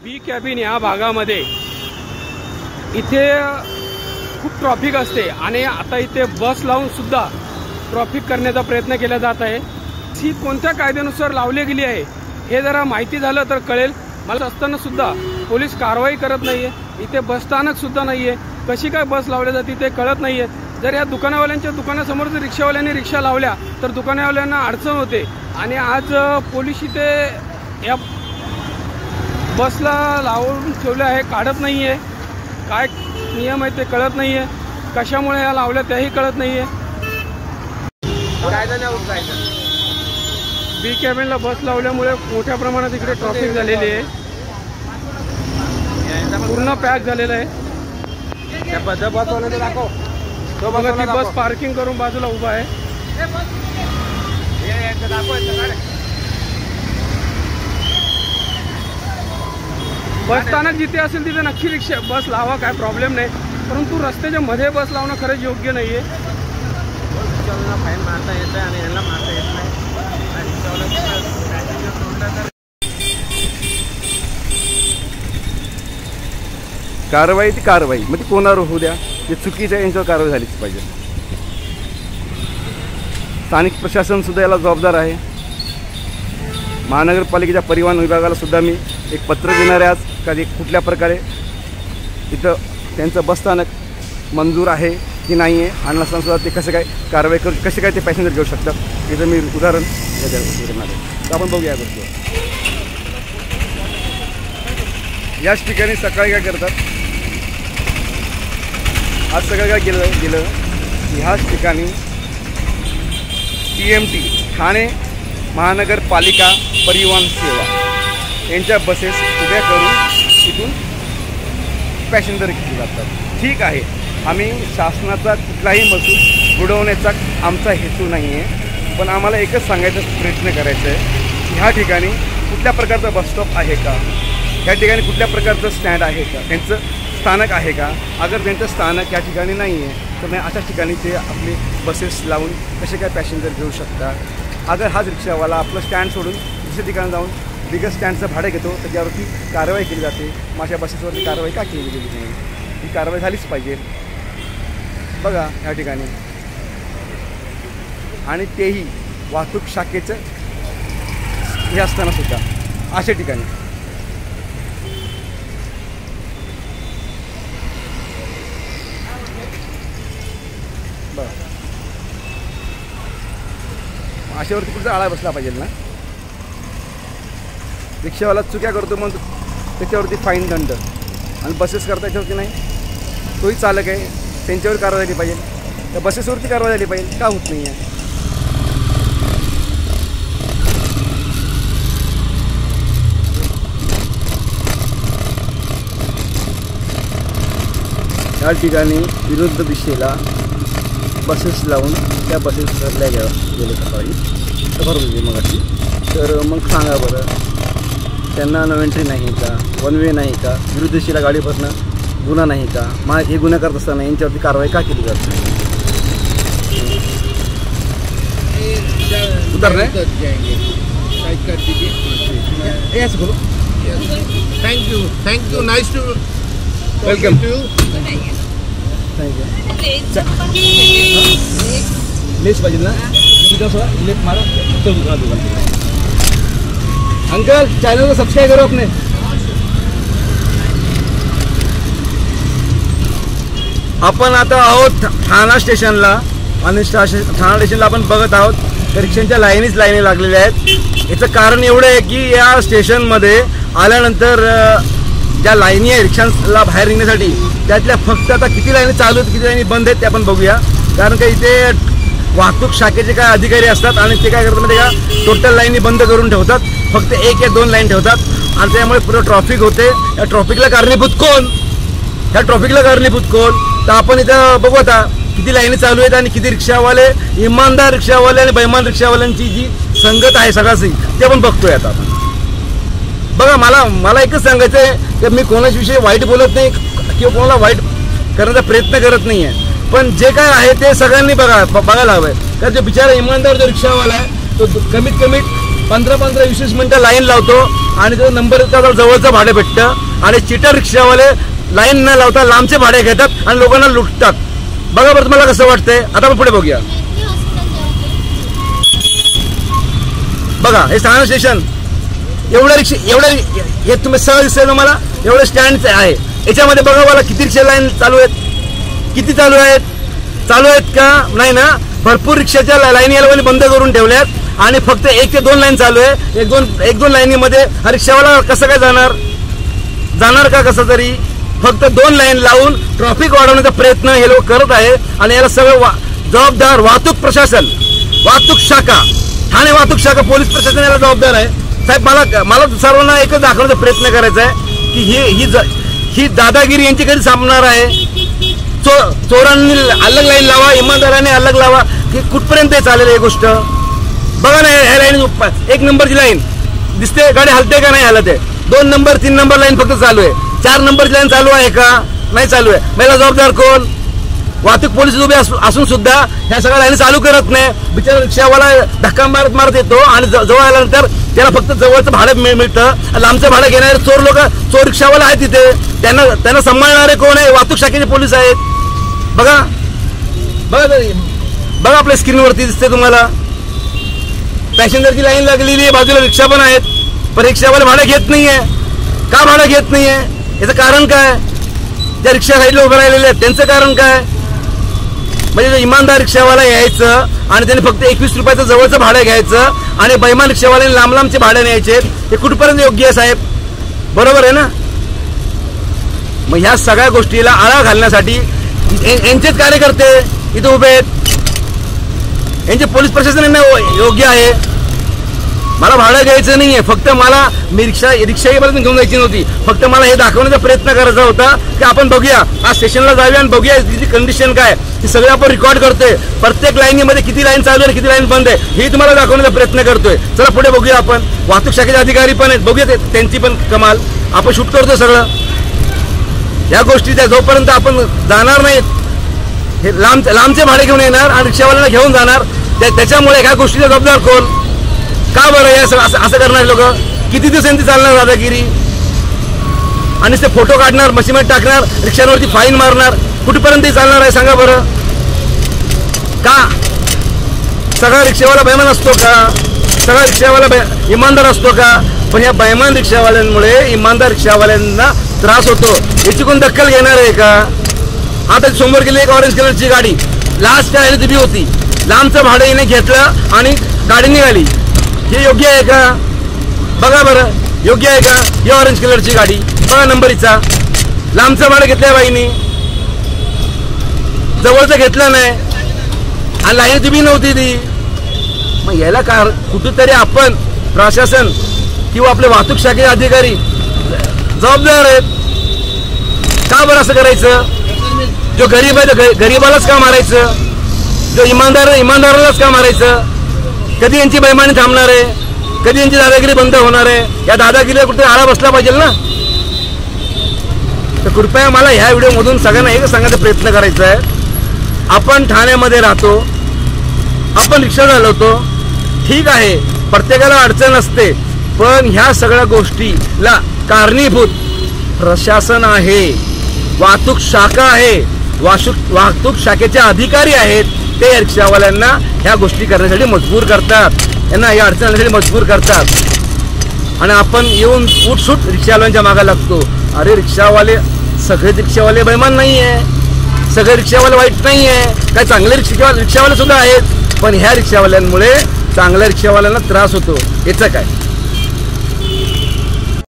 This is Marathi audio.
बी कॅबिन या भागामध्ये इथे खूप ट्रॉफिक असते आणि आता इथे बस लावून सुद्धा ट्रॉफिक करण्याचा प्रयत्न केला जात आहे। ही कोणत्या कायद्यानुसार लावली गेली आहे हे जरा माहिती झालं तर कळेल। मला असताना सुद्धा पोलीस कारवाई करत नाहीये, इथे बसस्थानक सुद्धा नाहीये, कशी काय बस लावली जाते ते कळत नाहीये। जर या दुकानवाल्यांच्या दुकानासमोर जर रिक्षावाल्यांनी रिक्षा लावल्या तर दुकानवाल्यांना अडचण होते आणि आज पोलीस इथे या बसला लावून ठेवले आहे, काढत नाहीये। काय नियम आहे ते कळत नाहीये, कशामुळे या लावल्या त्याही कळत नाहीये। बी कॅबिनला बस लावल्यामुळे मोठ्या प्रमाणात इकडे ट्रॅफिक झालेली आहे, पूर्ण पॅक झालेलं आहे। बघा ती बस पार्किंग करून बाजूला उभा आहे। बस स्थानक जिथे असेल तिथे नक्की रिक्षा बस लावा, काय प्रॉब्लेम नाही, परंतु रस्त्याच्या मध्ये बस लावणं खरंच योग्य नाहीये। फाईन मारता येतं आणि ह्याला मारता येत नाही। कारवाई ती कारवाई मग ती कोणावर होऊ द्या, जे चुकीचं आहे यांच्यावर कारवाई झालीच पाहिजे। स्थानिक प्रशासन सुद्धा याला जबाबदार आहे। महानगरपालिकेच्या परिवहन विभागाला सुद्धा मी एक पत्र देणार आहे आज, कधी कुठल्या प्रकारे इथं त्यांचं बसस्थानक मंजूर आहे की नाही आहे आणि नसताना सुद्धा ते कसं काय कारवाई करू, कसे काय ते पॅसेंजर घेऊ शकतात याचं मी उदाहरण देणार आहे। तर आपण बघूया गोष्टी। याच ठिकाणी सकाळी काय करतात, आज सगळं काय गेलं ह्याच ठिकाणी TMT ठाणे महानगरपालिका परिवहन सेवा यांच्या बसेस उभ्या करून तिथून पॅसेंजर घेतले जातात। ठीक आहे, आम्ही शासनाचा कुठलाही महसूल बुडवण्याचा आमचा हेतू नाही आहे, पण आम्हाला एकच सांगायचा प्रयत्न करायचा आहे की ह्या ठिकाणी कुठल्या प्रकारचा बसस्टॉप आहे का, ह्या ठिकाणी कुठल्या प्रकारचं स्टँड आहे का, त्यांचं स्थानक आहे का। अगर त्यांचं स्थानक या ठिकाणी नाही आहे तर मग अशा ठिकाणी ते आपले बसेस लावून कसे काय पॅसेंजर घेऊ शकतात। अगर हाच रिक्षावाला आपलं स्टँड सोडून दुसऱ्या ठिकाणी जाऊन बिगर स्टँडचं भाडं घेतो त्याच्यावरती कारवाई केली जाते, माझ्या बसेसवरती कारवाई का केली गेली नाही, ही कारवाई झालीच पाहिजे। बघा ह्या ठिकाणी, आणि तेही वाहतूक शाखेचं हे असताना सुद्धा अशा ठिकाणी बघा अशावरती कुठचा आळा बसला पाहिजे ना। रिक्षावाला चुक्या करतो मग त्याच्यावरती फाईन दंड, आणि बसेस करता याच्यावरती नाही, तोही चालक आहे त्यांच्यावर कारवाई झाली पाहिजे, त्या बसेसवरती कारवाई झाली पाहिजे, का होत नाही आहे। या ठिकाणी विरुद्ध दिशेला बसेस लावून त्या बसेस धरल्या गेले सकाळी, तर बरोबर मग अशी, तर मग सांगा बरं त्यांना नो एंट्री नाही का, वन वे नाही का, विरुद्ध दिशेला गाडी बसणं गुन्हा नाही का, मग हे गुन्हा करत असताना यांच्यावरती कारवाई का केली जात नाही। उतरणे thank you nice to welcome to thank you. लेस पाहिजे ना, लेस मारो तो दुकान अंकल चैनल को सब्सक्राइब करो अपने। आपण आता आहोत ठाणा स्टेशनला आणि ठाणा स्टेशनला आपण बघत आहोत तर रिक्षांच्या लाईनी लागलेल्या आहेत। याचं कारण एवढं आहे की या स्टेशनमध्ये आल्यानंतर ज्या लाईनी आहे रिक्षांना बाहेर निघण्यासाठी त्यातल्या फक्त आता किती लाईनी चालू आहेत किती लाईनी बंद आहेत ते आपण बघूया। कारण का इथे वाहतूक शाखेचे काय अधिकारी असतात आणि ते काय करतात म्हणजे का टोटल लाईनी बंद करून ठेवतात, फक्त 1 या 2 लाईन ठेवतात आणि त्यामुळे पुढे ट्रॉफिक होते। या ट्रॉफिकला कारणीभूत कोण, ह्या ट्रॉफिकला कारणीभूत कोण, तर आपण इथं बघू आता किती लाईनी चालू आहेत आणि किती रिक्षावाले, इमानदार रिक्षावाले आणि बेईमान रिक्षावाल्यांची जी संगत आहे सगळ्याची ते आपण बघतोय आता आपण। बघा मला एकच सांगायचं आहे की मी कोणाच्याविषयी वाईट बोलत नाही किंवा कोणाला वाईट करण्याचा प्रयत्न करत नाही आहे, पण जे काय आहे ते सगळ्यांनी बघायला हवं आहे। कारण जो बिचारा इमानदार जो रिक्षावाला आहे तो कमीत कमी 15-20 मिनिटं लाईन लावतो आणि तो नंबर त्याला जवळचं भाडं भेटतं आणि चिटर रिक्षावाले लाईन न लावता लांबचे भाडे घेतात आणि लोकांना लुटतात. बघा बरं तुम्हाला कसं वाटतंय. आता आपण पुढे बघूया. बघा हे ठाणे स्टेशन एवढं हे तुम्ही सहज दिसेल तुम्हाला. एवढं स्टँड आहे याच्यामध्ये. बघा मला किती रिक्षा लाईन चालू आहेत. किती चालू आहेत का नाही ना. भरपूर रिक्षाच्या लाईनी या लोकांनी बंद करून ठेवल्यात आणि फक्त 1 ते 2 लाईन चालू आहे. एक दोन लाईनीमध्ये हा रिक्षावाला कसं काय जाणार का कसं तरी. फक्त 2 लाईन लावून ट्रॅफिक वाढवण्याचा प्रयत्न हे लोक करत आहे आणि याला सगळं जबाबदार वाहतूक प्रशासन, वाहतूक शाखा, ठाणे वाहतूक शाखा, पोलीस प्रशासन याला जबाबदार आहे. साहेब मला सर्वांना एकच दाखवण्याचा प्रयत्न करायचा आहे की ही दादागिरी यांची कधी संपणार आहे. चोरांनी अलग लाईन लावा, इमानदाराने अलग लावा, की कुठपर्यंत चालेल ही गोष्ट. बघा ना ह्या लाईन 1 नंबरची लाईन दिसते. गाडी हलते का नाही हलत आहे. 2 नंबर 3 नंबर लाईन फक्त चालू आहे. 4 नंबरची लाईन चालू आहे का नाही चालू आहे. मला जबाबदार कोण. वाहतूक पोलीस उभे असून सुद्धा ह्या सगळ्या लाईन चालू करत नाही. बिचारा रिक्षावाला धक्का मारत येतो आणि जवळ आल्यानंतर त्याला फक्त जवळचं भाडं मिळतं. लांबचं भाडं घेणारे चोर रिक्षावाला आहेत तिथे. त्यांना सांभाळणारे कोण आहे. वाहतूक शाखेचे पोलीस आहेत. बघा आपल्या स्क्रीनवरती दिसते तुम्हाला. पॅसेंजरची लाईन लागलेली आहे, बाजूला रिक्षा पण आहेत, पण रिक्षावाले भाडं घेत नाहीये. का भाडं घेत नाहीये याचं कारण काय. ज्या रिक्षा साईडला उभे राहिलेले आहेत त्यांचं कारण काय. म्हणजे इमानदार रिक्षावाला यायचं आणि त्याने फक्त 21 रुपयाचं जवळचं भाडं घ्यायचं आणि बैमान रिक्षावाल्याने लांबचे भाडे न्यायचे. हे कुठपर्यंत योग्य आहे साहेब. बरोबर आहे ना. मग ह्या सगळ्या गोष्टीला आळा घालण्यासाठी यांचेच कार्यकर्ते इथे उभे आहेत. यांचे पोलीस प्रशासन यांना योग्य आहे. मला भाडं घ्यायचं नाहीये. फक्त मी रिक्षाही पर्यंत घेऊन जायची नव्हती. फक्त मला हे दाखवण्याचा प्रयत्न करायचा होता की आपण बघूया आज स्टेशनला जाऊया आणि बघूया तिची कंडिशन काय. ही सगळं आपण रेकॉर्ड करतोय. प्रत्येक लाईनीमध्ये किती लाईन चालू आहे, किती लाईन बंद आहे हे तुम्हाला दाखवण्याचा प्रयत्न करतोय. चला पुढे बघूया आपण. वाहतूक शाखेचे अधिकारी पण आहेत. बघूया त्यांची पण कमाल. आपण शूट करतोय सगळं या गोष्टी. जोपर्यंत आपण जाणार नाहीत हे लांबचे भाडे घेऊन येणार आणि रिक्षावाल्यांना घेऊन जाणार. त्याच्यामुळे ह्या गोष्टीचा जबाबदार कोण. का बरं हे असं करणार लोक. किती दिवसांनी चालणार दादागिरी. आणि ते फोटो काढणार, मशीनमध्ये टाकणार, रिक्षांवरती फाईन मारणार. कुठपर्यंत चालणार आहे सांगा बरं. का सगळा रिक्षावाला बेईमान असतो का. सगळा रिक्षावाला इमानदार असतो का. पण या बेईमान रिक्षावाल्यांमुळे इमानदार रिक्षावाल्यांना त्रास होतो. याची कोण दखल घेणार आहे का. आता समोर गेली एक ऑरेंज कलरची गाडी लास्ट टाइम उभी होती. लांबचं भाडं येणे घेतलं आणि गाडी निघाली. हे योग्य आहे का. बघा बरं योग्य आहे का. ही ऑरेंज कलरची गाडी बघा नंबरीचा. लांबचं भाडं घेतलंय बाईनी, जवळचं घेतलं नाही आणि लाईन उभी नव्हती ती. मग याला कुठेतरी आपण प्रशासन किंवा आपले वाहतूक शाखेचे अधिकारी जबाबदार आहेत. का बरं असं करायचं. जो गरीब आहे गरीबालाच का मारायचं. जो इमानदारालाच का मारायचं. कधी यांची बेईमानी थांबणार आहे. कधी यांची दादागिरी बंद होणार आहे. या दादागिरीला कुठे आळा बसला पाहिजे ना. तर कृपया मला ह्या व्हिडिओमधून सगळ्यांना एकच सांगायचा प्रयत्न करायचा आहे. आपण ठाण्यामध्ये राहतो, आपण रिक्षा चालवतो, ठीक आहे, प्रत्येकाला अडचण असते. पण ह्या सगळ्या गोष्टीला कारणीभूत प्रशासन आहे, वाहतूक शाखा आहे, वाहतूक शाखेचे अधिकारी आहेत. ते रिक्षावाल्यांना ह्या गोष्टी करण्यासाठी मजबूर करतात. यांना या अडचण आणण्यासाठी मजबूर करतात आणि आपण येऊन उठसूट रिक्षावाल्यांच्या मागे लागतो. अरे सगळे रिक्षावाले बेईमान नाही आहे. सगळे रिक्षावाले वाईट नाही आहे. काही चांगले रिक्षावाले सुद्धा आहेत. पण ह्या रिक्षावाल्यांमुळे चांगल्या रिक्षावाल्यांना त्रास होतो. याचं काय.